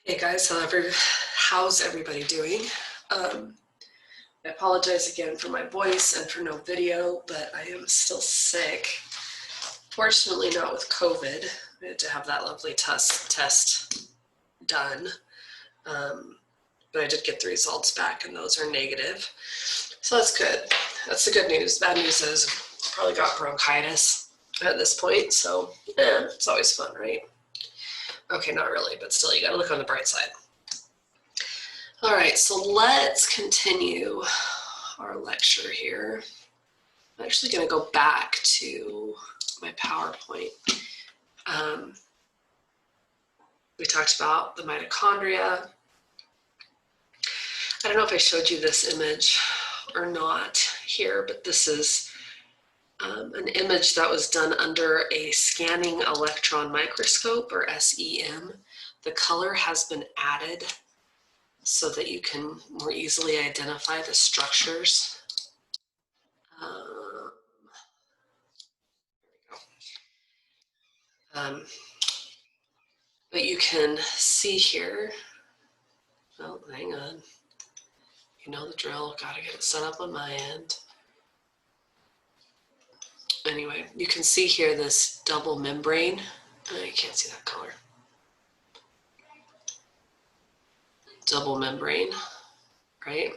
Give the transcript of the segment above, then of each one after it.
Hey guys, how's everybody doing? I apologize again for my voice and for no video, but I am still sick. Fortunately not with COVID. I had to have that lovely test done. But I did get the results back and those are negative. So that's good. That's the good news. Bad news is I probably got bronchitis at this point, so it's always fun, right? Okay, not really, but still you gotta look on the bright side. All right, so let's continue our lecture here. I'm actually going to go back to my PowerPoint. We talked about the mitochondria. I don't know if I showed you this image or not here, but this is an image that was done under a scanning electron microscope, or SEM. The color has been added so that you can more easily identify the structures. But you can see here, oh, hang on. You know the drill, gotta get it set up on my end. Anyway, you can see here this double membrane. Oh, you can't see that color. Double membrane, right?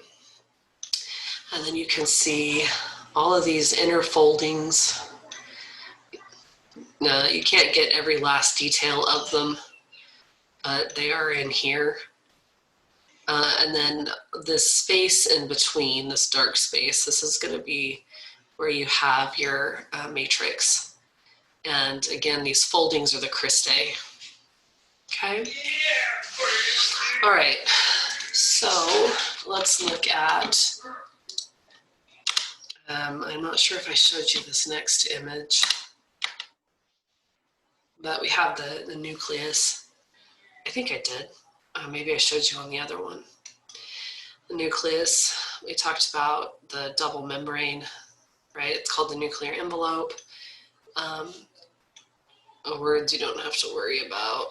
And then you can see all of these inner foldings. Now, you can't get every last detail of them, but they are in here. And then this space in between, this dark space, this is going to be where you have your matrix. And again, these foldings are the cristae. Okay? All right, so let's look at, I'm not sure if I showed you this next image, but we have the nucleus. I think I did. Maybe I showed you on the other one. The nucleus, we talked about the double membrane, right? It's called the nuclear envelope. Words you don't have to worry about.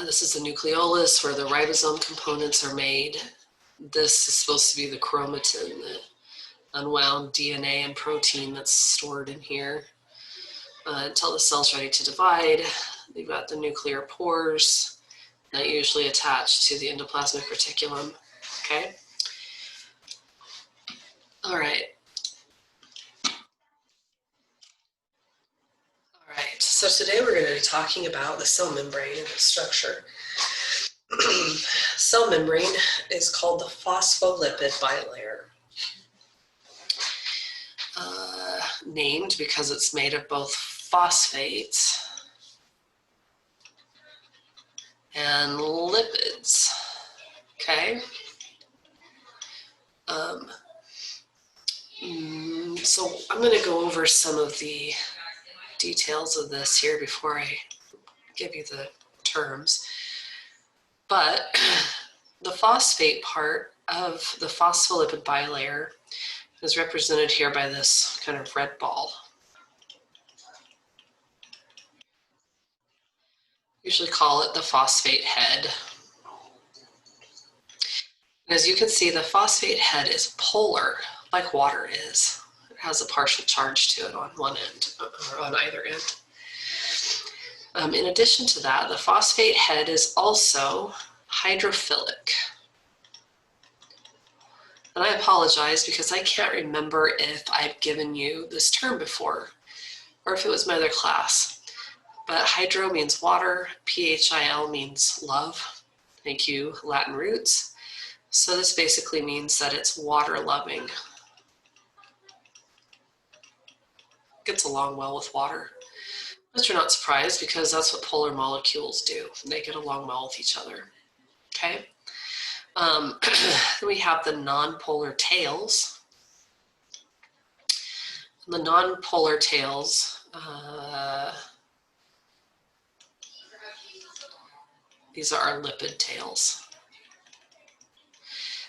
This is the nucleolus where the ribosome components are made. This is supposed to be the chromatin, the unwound DNA and protein that's stored in here. Until the cell's ready to divide, you've got the nuclear pores that usually attach to the endoplasmic reticulum, okay? All right. All right, so today we're going to be talking about the cell membrane and its structure. Cell membrane is called the phospholipid bilayer. Named because it's made of both phosphates and lipids, okay? So I'm going to go over some of the details of this here before I give you the terms. But the phosphate part of the phospholipid bilayer is represented here by this kind of red ball. Usually call it the phosphate head. And as you can see, the phosphate head is polar, like water is. It has a partial charge to it on one end, or on either end. In addition to that, the phosphate head is also hydrophilic. And I apologize because I can't remember if I've given you this term before or if it was my other class. But hydro means water, PHIL means love. Thank you, Latin roots. So this basically means that it's water loving. Gets along well with water. But you're not surprised because that's what polar molecules do. They get along well with each other, okay? Then we have the nonpolar tails. The nonpolar tails, these are our lipid tails.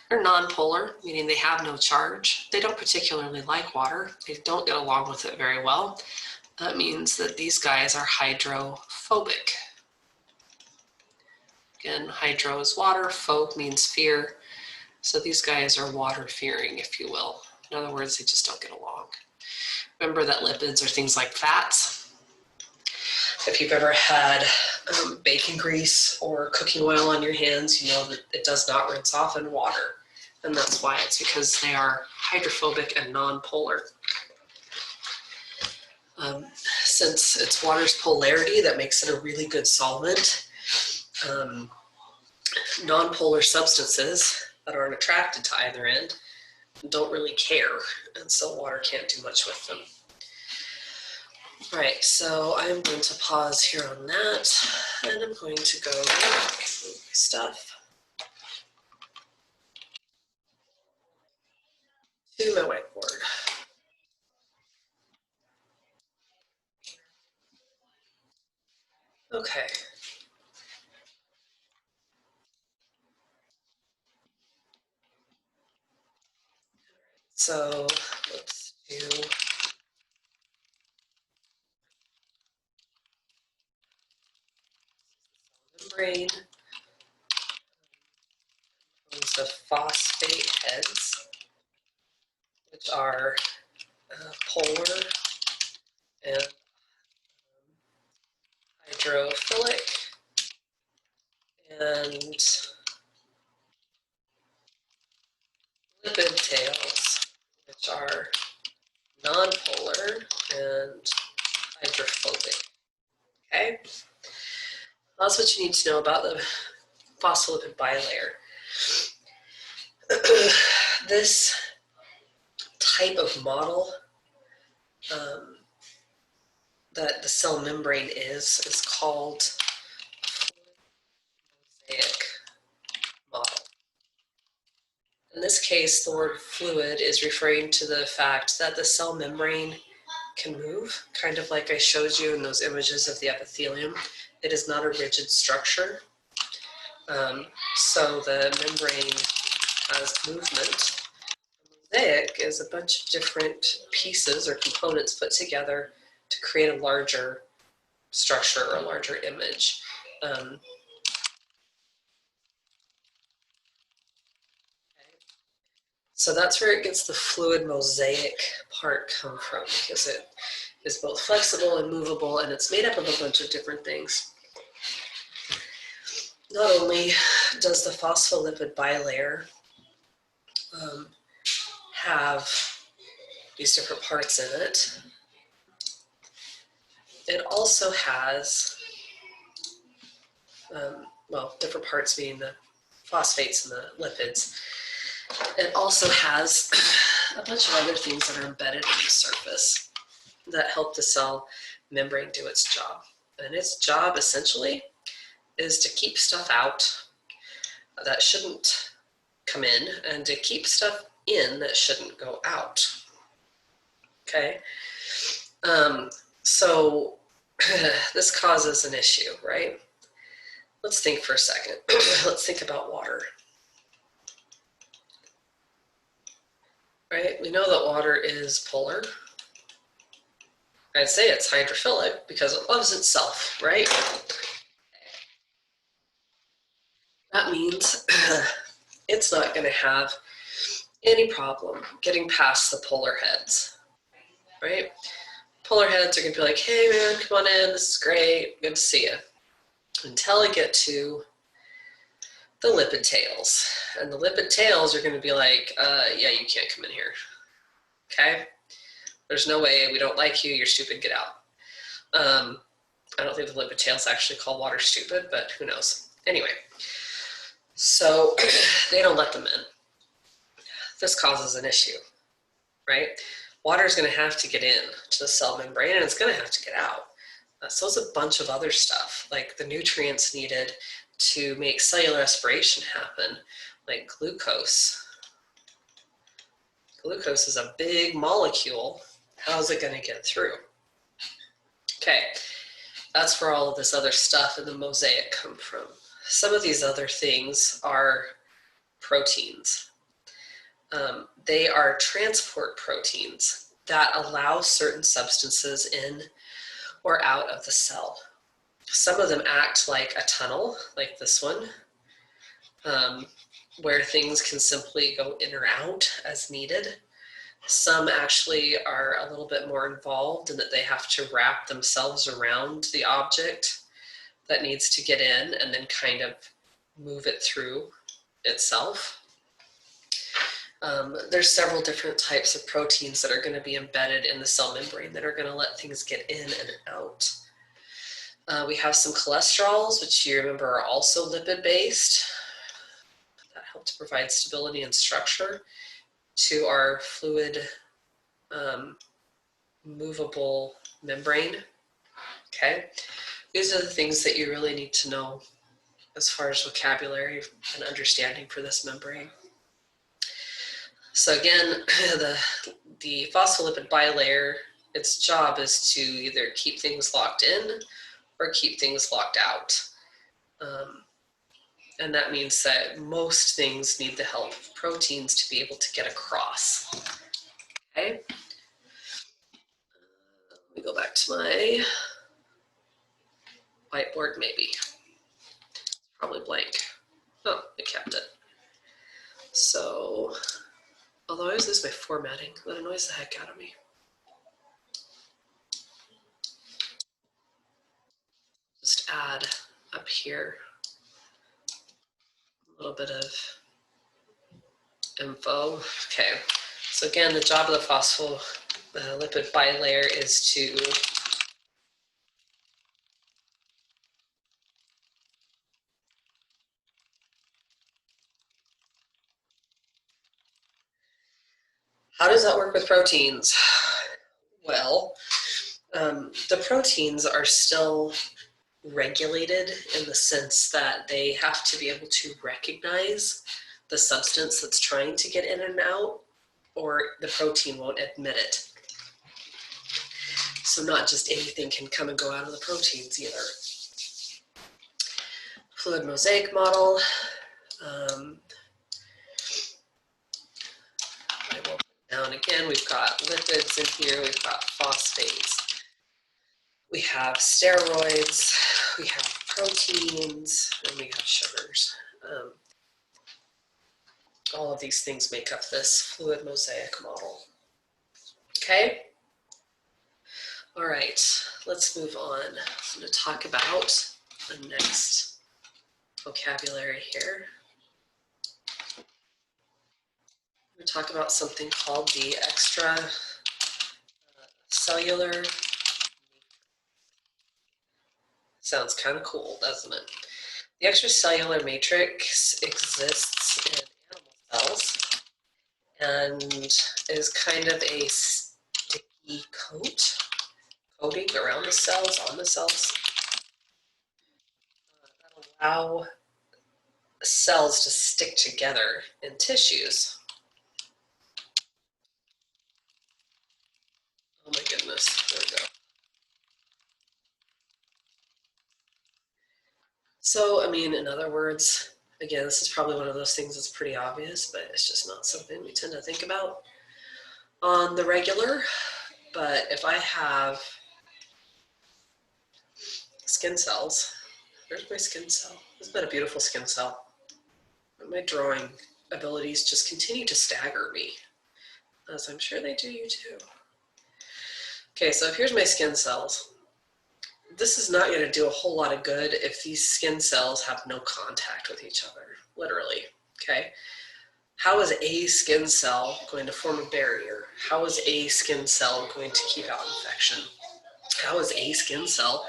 They're nonpolar, meaning they have no charge. They don't particularly like water. They don't get along with it very well. That means that these guys are hydrophobic. Again, hydro is water, pho means fear. So these guys are water fearing, if you will. In other words, they just don't get along. Remember that lipids are things like fats. If you've ever had bacon grease or cooking oil on your hands, you know that it does not rinse off in water. And that's why. It's because they are hydrophobic and non-polar. Since it's water's polarity that makes it a really good solvent, non-polar substances that aren't attracted to either end don't really care, and so water can't do much with them. All right, so I'm going to pause here on that, and I'm going to go move my stuff to my whiteboard. Okay. So let's do membrane. The phosphate heads, which are polar and hydrophilic, and lipid tails, which are nonpolar and hydrophobic. Okay, that's what you need to know about the phospholipid bilayer. This type of model that the cell membrane is called mosaic model. In this case, the word fluid is referring to the fact that the cell membrane can move, kind of like I showed you in those images of the epithelium. It is not a rigid structure. So the membrane has movement. A mosaic is a bunch of different pieces or components put together to create a larger structure or a larger image. So that's where it gets the fluid mosaic part come from, because it is both flexible and movable, and it's made up of a bunch of different things. Not only does the phospholipid bilayer have these different parts in it, it also has, different parts being the phosphates and the lipids. It also has a bunch of other things that are embedded in the surface that help the cell membrane do its job. And its job essentially is to keep stuff out that shouldn't come in and to keep stuff in that shouldn't go out. Okay? So this causes an issue, right? Let's think for a second. Let's think about water. Right? We know that water is polar. I'd say it's hydrophilic because it loves itself, right? That means it's not going to have any problem getting past the polar heads, right? Polar heads are going to be like, hey man, come on in, this is great, good to see you. Until I get to the lipid tails. And the lipid tails are going to be like, yeah, you can't come in here. Okay? There's no way, we don't like you, you're stupid, get out. I don't think the lipid tails actually call water stupid, but who knows. Anyway, so they don't let them in. This causes an issue, right? Water is going to have to get in to the cell membrane, and it's going to have to get out. So there's a bunch of other stuff, like the nutrients needed to make cellular respiration happen, like glucose. Glucose is a big molecule. How's it going to get through? Okay, that's where all of this other stuff in the mosaic come from. Some of these other things are proteins. They are transport proteins that allow certain substances in or out of the cell. Some of them act like a tunnel, like this one, where things can simply go in or out as needed. Some actually are a little bit more involved in that they have to wrap themselves around the object that needs to get in and then kind of move it through itself. There's several different types of proteins that are going to be embedded in the cell membrane that are going to let things get in and out. We have some cholesterols, which you remember are also lipid-based. That help to provide stability and structure to our fluid movable membrane. Okay, these are the things that you really need to know as far as vocabulary and understanding for this membrane. So again, the phospholipid bilayer, its job is to either keep things locked in or keep things locked out. And that means that most things need the help of proteins to be able to get across. Okay. Let me go back to my whiteboard, maybe. Probably blank. Oh, I kept it. So, although I always lose my formatting, that annoys the heck out of me. Just add up here a little bit of info. Okay, so again, the job of the phospholipid bilayer is to how does that work with proteins? Well, the proteins are still regulated in the sense that they have to be able to recognize the substance that's trying to get in and out, or the protein won't admit it. So not just anything can come and go out of the proteins either. Fluid mosaic model. I will put down again, we've got lipids in here, we've got phosphates, we have steroids, we have proteins, and we have sugars. All of these things make up this fluid mosaic model. Okay? All right, let's move on. I'm going to talk about the next vocabulary here. I'm going to talk about something called the extracellular. Sounds kind of cool, doesn't it? The extracellular matrix exists in animal cells and is kind of a sticky coating around the cells, on the cells, that allow cells to stick together in tissues. Oh my goodness, there we go. So, I mean, in other words, again, this is probably one of those things that's pretty obvious, but it's just not something we tend to think about on the regular. But if I have skin cells, there's my skin cell. Isn't that a beautiful skin cell? My drawing abilities just continue to stagger me, as I'm sure they do you too. Okay, so here's my skin cells. This is not going to do a whole lot of good if these skin cells have no contact with each other, literally, okay? How is a skin cell going to form a barrier? How is a skin cell going to keep out infection? How is a skin cell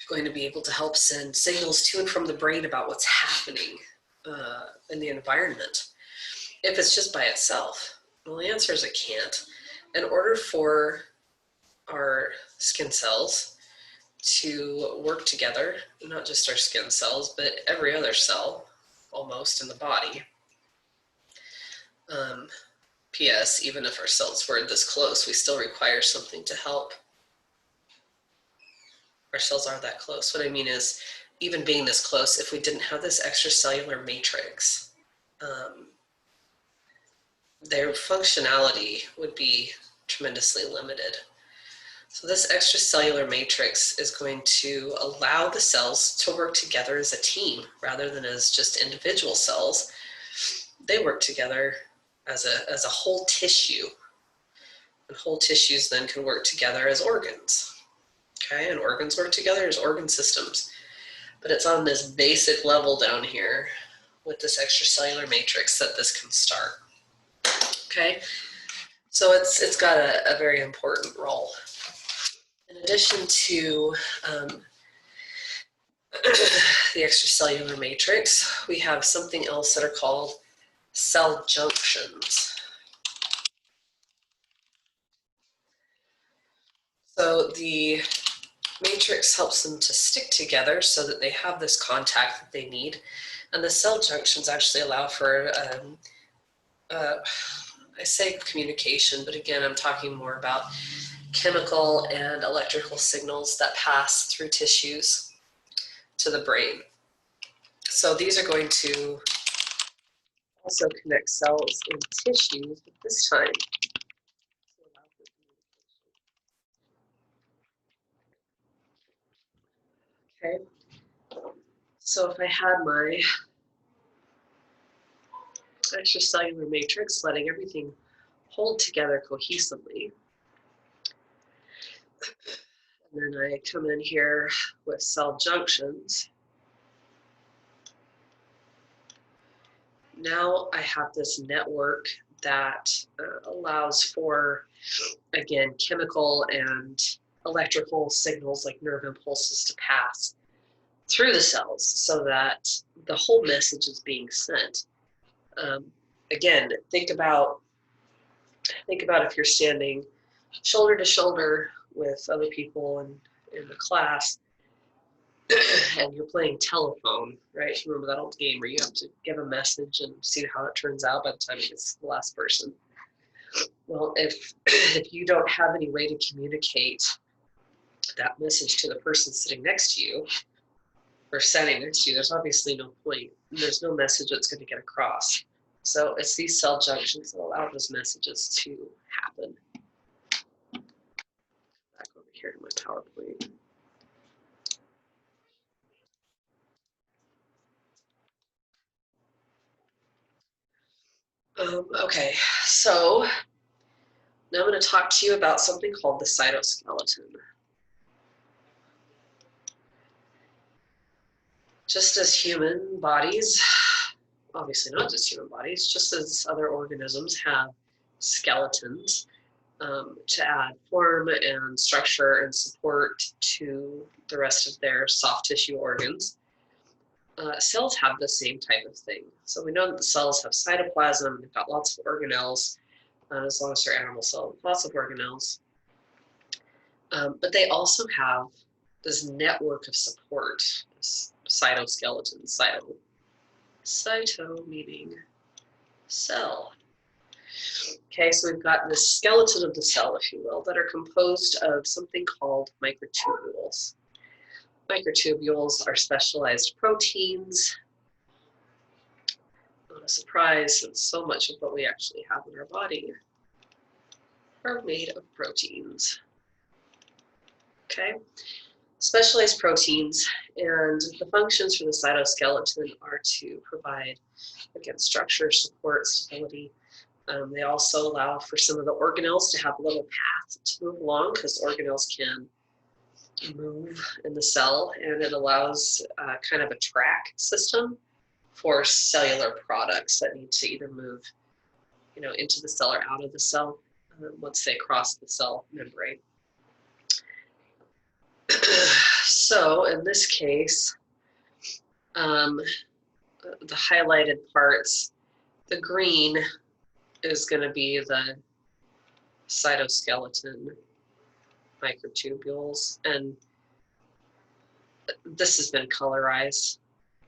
going to be able to help send signals to and from the brain about what's happening in the environment if it's just by itself? Well, the answer is it can't. In order for our skin cells to work together, not just our skin cells, but every other cell almost in the body. P.S. Even if our cells were this close, we still require something to help. Our cells are that close. What I mean is, even being this close, if we didn't have this extracellular matrix, their functionality would be tremendously limited. So this extracellular matrix is going to allow the cells to work together as a team rather than as just individual cells. They work together as a whole tissue. And whole tissues then can work together as organs. Okay, and organs work together as organ systems. But it's on this basic level down here with this extracellular matrix that this can start. Okay, so it's got a very important role. In addition to the extracellular matrix, we have something else that are called cell junctions. So the matrix helps them to stick together so that they have this contact that they need. And the cell junctions actually allow for, I say communication, but again, I'm talking more about chemical and electrical signals that pass through tissues to the brain. So these are going to also connect cells in tissues, but this time okay. So if I had my extracellular matrix letting everything hold together cohesively, and then I come in here with cell junctions, now I have this network that allows for, again, chemical and electrical signals like nerve impulses to pass through the cells so that the whole message is being sent. Again, think about if you're standing shoulder to shoulder with other people in the class and you're playing telephone, right? Remember that old game where you have to give a message and see how it turns out by the time it gets to the last person. Well, if you don't have any way to communicate that message to the person sitting next to you or standing next to you, there's obviously no point. There's no message that's going to get across. So it's these cell junctions that allow those messages to happen. Back over here to my PowerPoint. Okay, so now I'm going to talk to you about something called the cytoskeleton. Just as human bodies, obviously not just human bodies, just as other organisms have skeletons to add form and structure and support to the rest of their soft tissue organs, cells have the same type of thing. So we know that the cells have cytoplasm, they've got lots of organelles, as long as they're animal cells, lots of organelles. But they also have this network of support, this cytoskeleton, cyto meaning cell. Okay, so we've got this skeleton of the cell, if you will, that are composed of something called microtubules. Microtubules are specialized proteins. Not a surprise, since so much of what we actually have in our body are made of proteins. Okay, specialized proteins, and the functions for the cytoskeleton are to provide, again, structure, support, stability. They also allow for some of the organelles to have a little path to move along because organelles can move in the cell, and it allows kind of a track system for cellular products that need to either move, into the cell or out of the cell once they cross the cell membrane. So in this case, the highlighted parts, the green is going to be the cytoskeleton microtubules, and this has been colorized.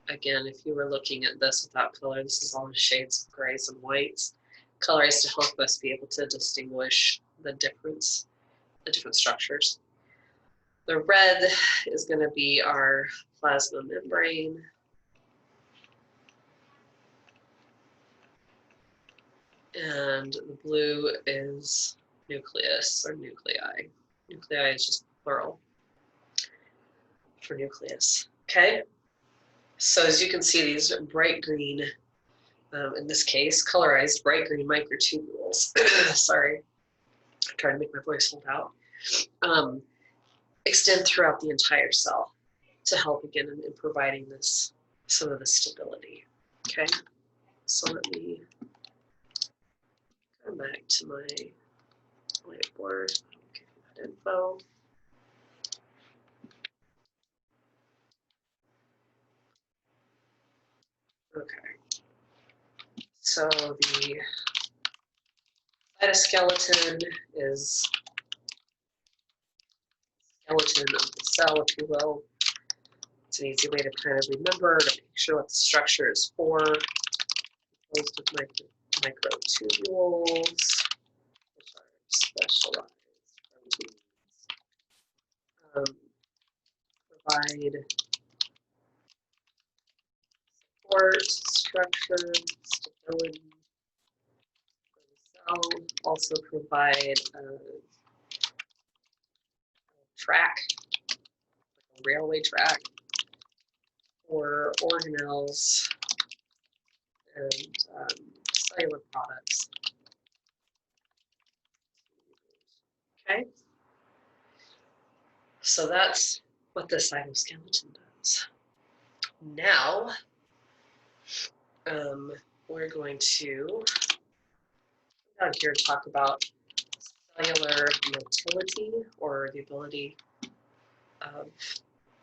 Again, if you were looking at this without color, this is all in shades of grays and whites, colorized to help us be able to distinguish the different structures. The red is going to be our plasma membrane. And the blue is nucleus or nuclei. Nuclei is just plural for nucleus. Okay, so as you can see, these are bright green, in this case, colorized bright green microtubules. Sorry, I'm trying to make my voice hold out. Extend throughout the entire cell to help again in providing this some of the stability. Okay, so let me go back to my whiteboard. Give you that info. Okay, so the cytoskeleton is skeleton of the cell, if you will. It's an easy way to kind of remember, to picture what the structure is for. Composed of microtubules, which are specialized proteins, provide support, structure, stability for the cell, also provide a track, a railway track for organelles and cellular products. Okay, so that's what the cytoskeleton does. Now, we're going to down here talk about cellular motility, or the ability of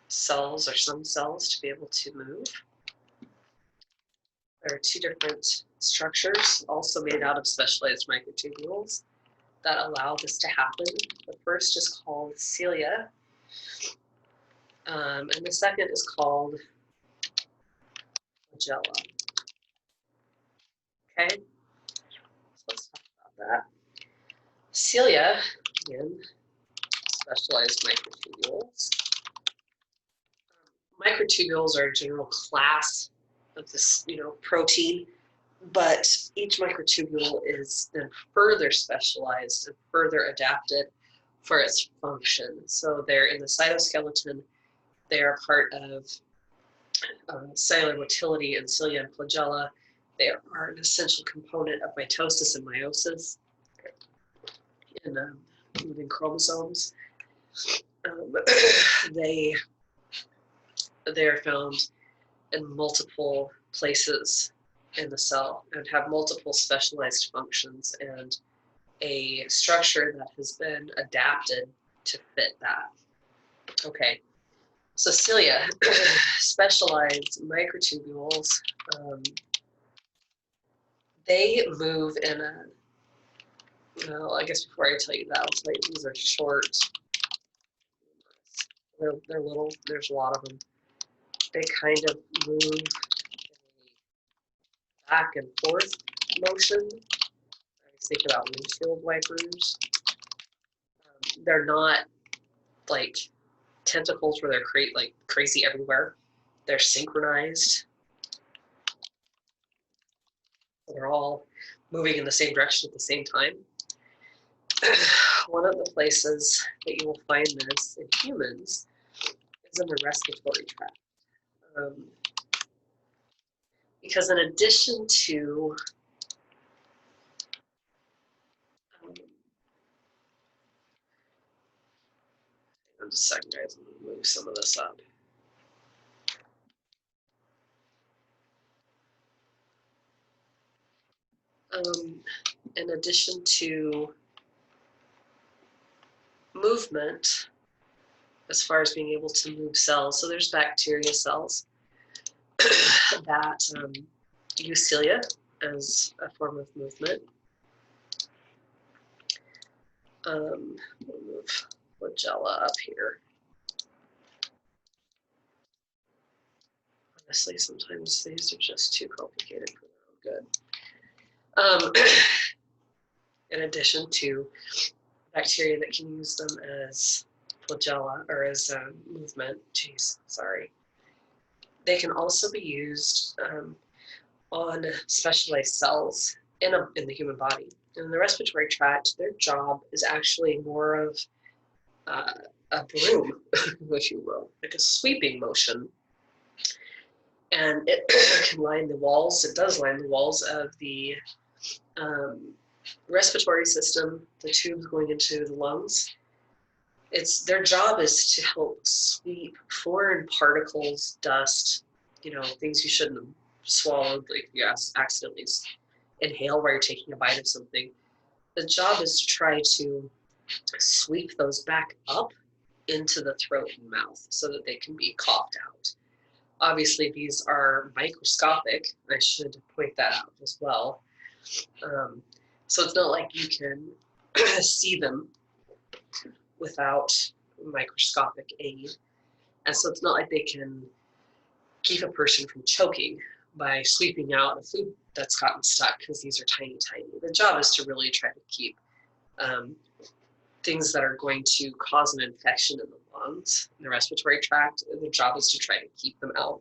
cells or some cells to be able to move. There are two different structures also made out of specialized microtubules that allow this to happen. The first is called cilia, and the second is called flagella. Okay, so let's talk about that. Cilia, again, specialized microtubules. Microtubules are a general class of this, protein, but each microtubule is then further specialized and further adapted for its function. So they're in the cytoskeleton, they are part of cellular motility and cilia and flagella. They are an essential component of mitosis and meiosis in chromosomes. They are found in multiple places in the cell and have multiple specialized functions and a structure that has been adapted to fit that. Okay, so cilia, specialized microtubules, they move in a, well, I guess before I tell you that, I'll tell you these are short. They're little, there's a lot of them. They kind of move back and forth motion. I think about windshield wipers. They're not like tentacles where they're like crazy everywhere. They're synchronized. They're all moving in the same direction at the same time. One of the places that you will find this in humans is in the respiratory tract. Because in addition to just a second, guys, I'm going to move some of this up. In addition to movement, as far as being able to move cells, so there's bacteria cells that use cilia as a form of movement. We'll move flagella up here. Honestly, sometimes these are just too complicated for their own good. In addition to bacteria that can use them as flagella or as movement, they can also be used on specialized cells in the human body. In the respiratory tract, their job is actually more of a broom, if you will, like a sweeping motion. And it can line the walls, it does line the walls of the respiratory system, the tubes going into the lungs. Their job is to help sweep foreign particles, dust, things you shouldn't have swallowed, like you accidentally inhale while you're taking a bite of something. The job is to try to sweep those back up into the throat and mouth so that they can be coughed out. Obviously, these are microscopic. I should point that out as well. So it's not like you can see them without microscopic aid. And so it's not like they can keep a person from choking by sweeping out a food that's gotten stuck, because these are tiny, tiny. The job is to really try to keep things that are going to cause an infection in the lungs, in the respiratory tract. The job is to try to keep them out.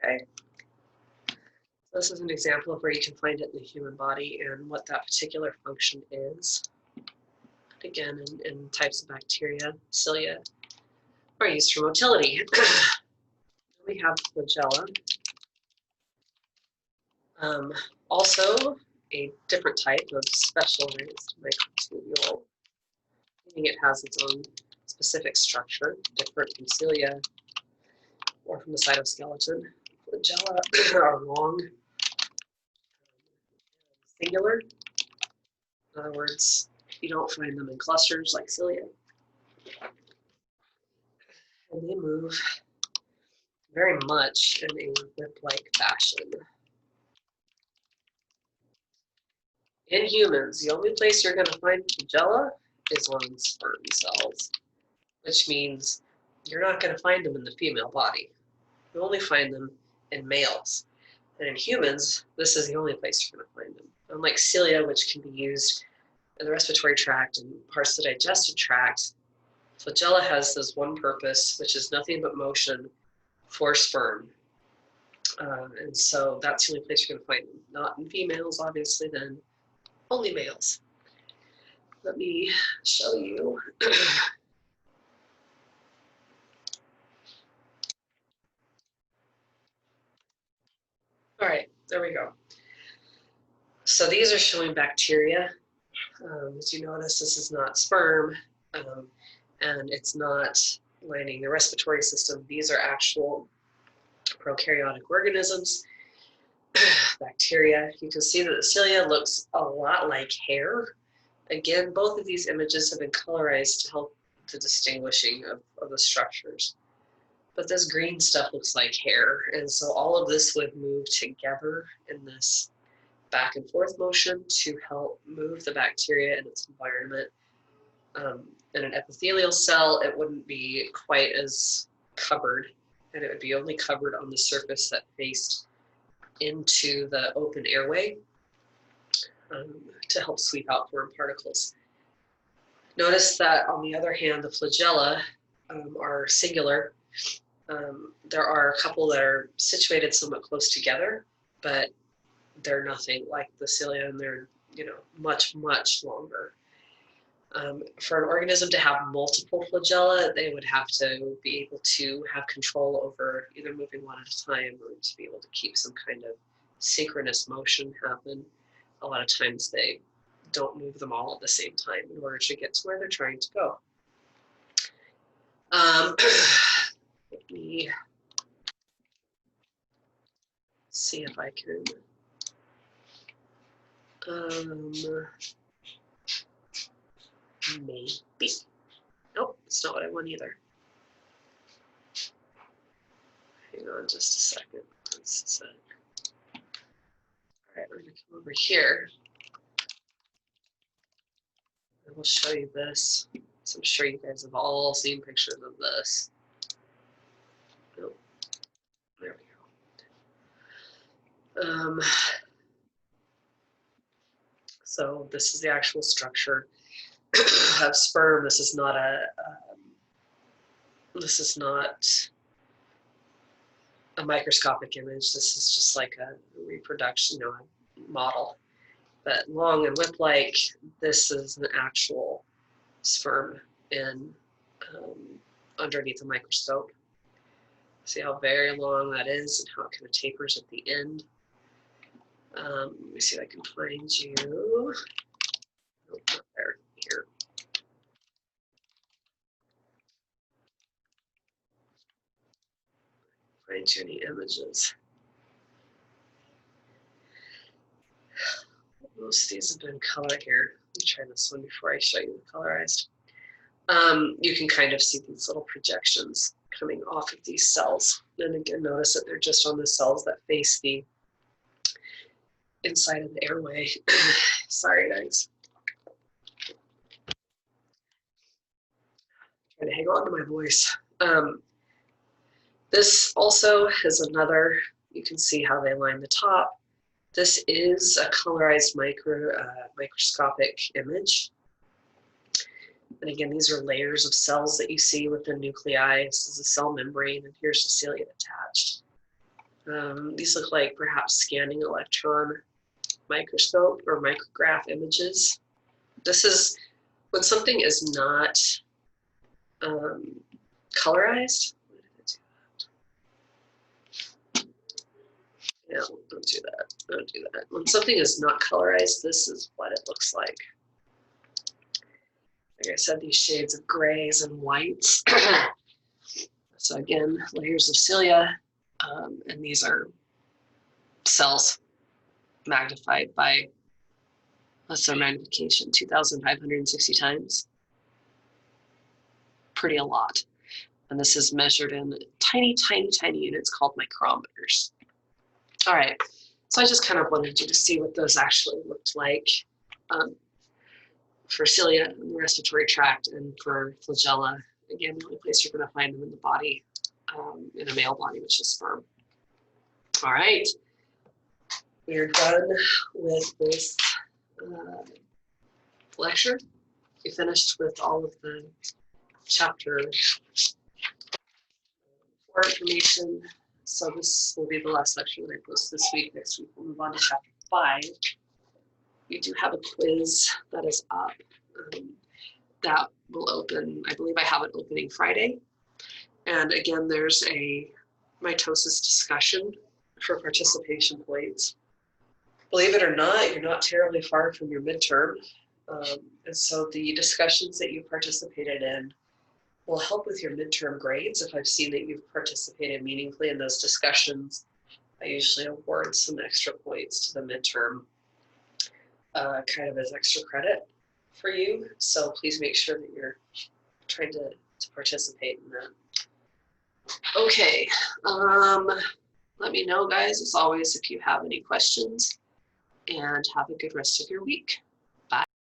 Okay. This is an example of where you can find it in the human body and what that particular function is. Again, in types of bacteria, cilia are used for motility. We have flagella. Also, a different type of specialized microtubule, meaning it has its own specific structure, different from cilia or from the cytoskeleton. Flagella are long, singular. In other words, you don't find them in clusters like cilia. And they move very much in a whip-like fashion. In humans, the only place you're going to find flagella is on sperm cells, which means you're not going to find them in the female body. You only find them in males. And in humans, this is the only place you're going to find them. Unlike cilia, which can be used in the respiratory tract and parts of the digestive tract, flagella has this one purpose, which is nothing but motion for sperm. And so that's the only place you're going to find them. Not in females, obviously, then only males. Let me show you. All right, there we go. So these are showing bacteria. As you notice, this is not sperm, and it's not lining the respiratory system. These are actual prokaryotic organisms, bacteria. You can see that the cilia looks a lot like hair. Again, both of these images have been colorized to help the distinguishing of the structures. But this green stuff looks like hair, and so all of this would move together in this back and forth motion to help move the bacteria in its environment. In an epithelial cell, it wouldn't be quite as covered, and it would be only covered on the surface that faced into the open airway to help sweep out foreign particles. Notice that, on the other hand, the flagella are singular. There are a couple that are situated somewhat close together, but they're nothing like the cilia, and they're much, much longer. For an organism to have multiple flagella, they would have to be able to have control over either moving one at a time or to be able to keep some kind of synchronous motion happen. A lot of times they don't move them all at the same time in order to get to where they're trying to go. Let me see if I can. Maybe. Nope, it's not what I want either. Hang on just a second. This is it. All right, we're going to come over here. And we'll show you this. So I'm sure you guys have all seen pictures of this. Nope. There we go. So this is the actual structure of sperm. This is not a microscopic image. This is just like a reproduction, a model. But long and whip-like, this is an actual sperm in underneath a microscope. See how very long that is and how it kind of tapers at the end. Let me see if I can find you. Nope, not there. Here. Find you any images. Most of these have been colored here. Let me try this one before I show you the colorized. You can kind of see these little projections coming off of these cells. And again, notice that they're just on the cells that face the inside of the airway. Sorry, guys. Trying to hang on to my voice. This also is another, you can see how they line the top. This is a colorized microscopic image. And again, these are layers of cells that you see within nuclei. This is a cell membrane, and here's the cilia attached. These look like perhaps scanning electron microscope or micrograph images. This is when something is not colorized. Yeah, don't do that. Don't do that. When something is not colorized, this is what it looks like. Like I said, these shades of grays and whites. So again, layers of cilia, and these are cells magnified by, what's their magnification, 2,560 times. Pretty a lot. And this is measured in tiny, tiny, tiny units called micrometers. All right, so I just kind of wanted you to see what those actually looked like for cilia in the respiratory tract, and for flagella. Again, the only place you're going to find them in the body, in a male body, which is sperm. All right, we're done with this lecture. We finished with all of the chapter 4 information. So this will be the last lecture that I post this week. Next week we'll move on to chapter 5. We do have a quiz that is up. That will open, I believe I have it opening Friday. And again, there's a mitosis discussion for participation points. Believe it or not, you're not terribly far from your midterm. And so the discussions that you participated in will help with your midterm grades. If I've seen that you've participated meaningfully in those discussions, I usually award some extra points to the midterm, kind of as extra credit for you. So please make sure that you're trying to participate in that. Okay, let me know, guys, as always, if you have any questions, and have a good rest of your week.